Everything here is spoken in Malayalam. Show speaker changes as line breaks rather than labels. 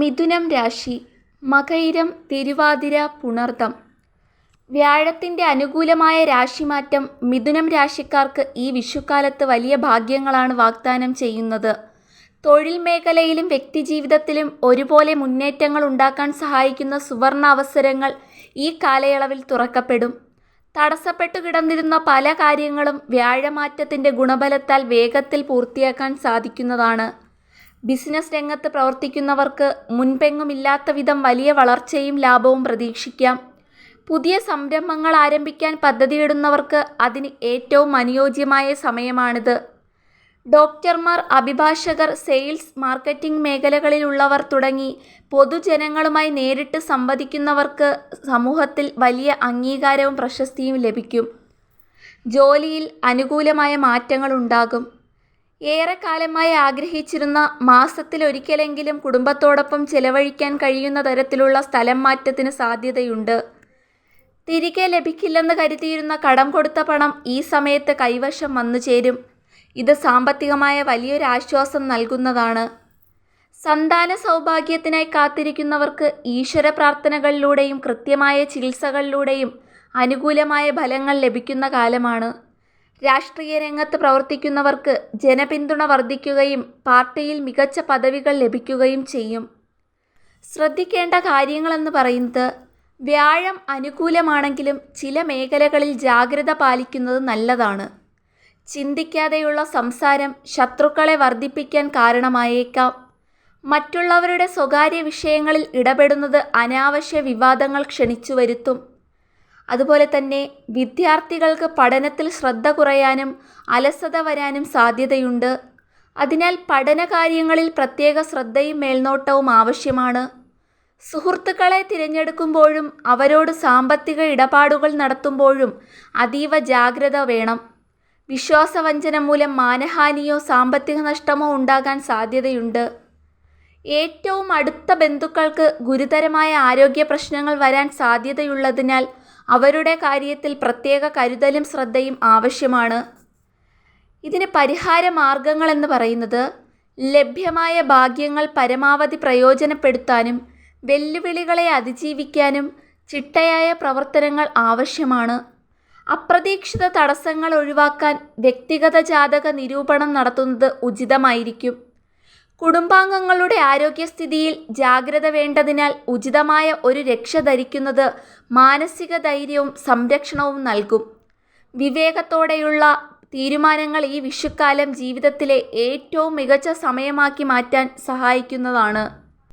മിഥുനം രാശി. മകയിരം, തിരുവാതിര, പുണർതം. വ്യാഴത്തിൻ്റെ അനുകൂലമായ രാശിമാറ്റം മിഥുനം രാശിക്കാർക്ക് ഈ വിഷുക്കാലത്ത് വലിയ ഭാഗ്യങ്ങളാണ് വാഗ്ദാനം ചെയ്യുന്നത്. തൊഴിൽ മേഖലയിലും വ്യക്തിജീവിതത്തിലും ഒരുപോലെ മുന്നേറ്റങ്ങൾ ഉണ്ടാക്കാൻ സഹായിക്കുന്ന സുവർണ അവസരങ്ങൾ ഈ കാലയളവിൽ തുറക്കപ്പെടും. തടസ്സപ്പെട്ടു കിടന്നിരുന്ന പല കാര്യങ്ങളും വ്യാഴമാറ്റത്തിൻ്റെ ഗുണബലത്താൽ വേഗത്തിൽ പൂർത്തിയാക്കാൻ സാധിക്കുന്നതാണ്. ബിസിനസ് രംഗത്ത് പ്രവർത്തിക്കുന്നവർക്ക് മുൻപെങ്ങുമില്ലാത്ത വിധം വലിയ വളർച്ചയും ലാഭവും പ്രതീക്ഷിക്കാം. പുതിയ സംരംഭങ്ങൾ ആരംഭിക്കാൻ പദ്ധതിയിടുന്നവർക്ക് അതിന് ഏറ്റവും അനുയോജ്യമായ സമയമാണിത്. ഡോക്ടർമാർ, അഭിഭാഷകർ, സെയിൽസ്, മാർക്കറ്റിംഗ് മേഖലകളിലുള്ളവർ തുടങ്ങി പൊതുജനങ്ങളുമായി നേരിട്ട് സംവദിക്കുന്നവർക്ക് സമൂഹത്തിൽ വലിയ അംഗീകാരവും പ്രശസ്തിയും ലഭിക്കും. ജോലിയിൽ അനുകൂലമായ മാറ്റങ്ങൾ ഉണ്ടാകും. ഏറെക്കാലമായി ആഗ്രഹിച്ചിരുന്ന മാസത്തിലൊരിക്കലെങ്കിലും കുടുംബത്തോടൊപ്പം ചെലവഴിക്കാൻ കഴിയുന്ന തരത്തിലുള്ള സ്ഥലം മാറ്റത്തിന് സാധ്യതയുണ്ട്. തിരികെ ലഭിക്കില്ലെന്ന് കരുതിയിരുന്ന കടം കൊടുത്ത പണം ഈ സമയത്ത് കൈവശം വന്നു ചേരും. ഇത് സാമ്പത്തികമായ വലിയൊരു ആശ്വാസം നൽകുന്നതാണ്. സന്താന സൗഭാഗ്യത്തിനായി കാത്തിരിക്കുന്നവർക്ക് ഈശ്വര പ്രാർത്ഥനകളിലൂടെയും കൃത്യമായ ചികിത്സകളിലൂടെയും അനുകൂലമായ ഫലങ്ങൾ ലഭിക്കുന്ന കാലമാണ്. രാഷ്ട്രീയ രംഗത്ത് പ്രവർത്തിക്കുന്നവർക്ക് ജനപിന്തുണ വർദ്ധിക്കുകയും പാർട്ടിയിൽ മികച്ച പദവികൾ ലഭിക്കുകയും ചെയ്യും. ശ്രദ്ധിക്കേണ്ട കാര്യങ്ങളെന്ന് പറയുന്നത്, വ്യാഴം അനുകൂലമാണെങ്കിലും ചില മേഖലകളിൽ ജാഗ്രത പാലിക്കുന്നത് നല്ലതാണ്. ചിന്തിക്കാതെയുള്ള സംസാരം ശത്രുക്കളെ വർദ്ധിപ്പിക്കാൻ കാരണമായേക്കാം. മറ്റുള്ളവരുടെ സ്വകാര്യ വിഷയങ്ങളിൽ ഇടപെടുന്നത് അനാവശ്യ വിവാദങ്ങൾ ക്ഷണിച്ചു വരുത്തും. അതുപോലെ തന്നെ വിദ്യാർത്ഥികൾക്ക് പഠനത്തിൽ ശ്രദ്ധ കുറയാനും അലസത വരാനും സാധ്യതയുണ്ട്. അതിനാൽ പഠനകാര്യങ്ങളിൽ പ്രത്യേക ശ്രദ്ധയും മേൽനോട്ടവും ആവശ്യമാണ്. സുഹൃത്തുക്കളെ തിരഞ്ഞെടുക്കുമ്പോഴും അവരോട് സാമ്പത്തിക ഇടപാടുകൾ നടത്തുമ്പോഴും അതീവ ജാഗ്രത വേണം. വിശ്വാസവഞ്ചന മൂലം മാനഹാനിയോ സാമ്പത്തിക നഷ്ടമോ ഉണ്ടാകാൻ സാധ്യതയുണ്ട്. ഏറ്റവും അടുത്ത ബന്ധുക്കൾക്ക് ഗുരുതരമായ ആരോഗ്യ പ്രശ്നങ്ങൾ വരാൻ സാധ്യതയുള്ളതിനാൽ അവരുടെ കാര്യത്തിൽ പ്രത്യേക കരുതലും ശ്രദ്ധയും ആവശ്യമാണ്. ഇതിന് പരിഹാര മാർഗങ്ങളെന്ന് പറയുന്നത്, ലഭ്യമായ ഭാഗ്യങ്ങൾ പരമാവധി പ്രയോജനപ്പെടുത്താനും വെല്ലുവിളികളെ അതിജീവിക്കാനും ചിട്ടയായ പ്രവർത്തനങ്ങൾ ആവശ്യമാണ്. അപ്രതീക്ഷിത തടസ്സങ്ങൾ ഒഴിവാക്കാൻ വ്യക്തിഗത ജാതക നിരൂപണം നടത്തുന്നത് ഉചിതമായിരിക്കും. കുടുംബാംഗങ്ങളുടെ ആരോഗ്യസ്ഥിതിയിൽ ജാഗ്രത വേണ്ടതിനാൽ ഉചിതമായ ഒരു രക്ഷ ധരിക്കുന്നത് മാനസിക ധൈര്യവും സംരക്ഷണവും നൽകും. വിവേകത്തോടെയുള്ള തീരുമാനങ്ങൾ ഈ വിഷുക്കാലം ജീവിതത്തിലെ ഏറ്റവും മികച്ച സമയമാക്കി മാറ്റാൻ സഹായിക്കുന്നതാണ്.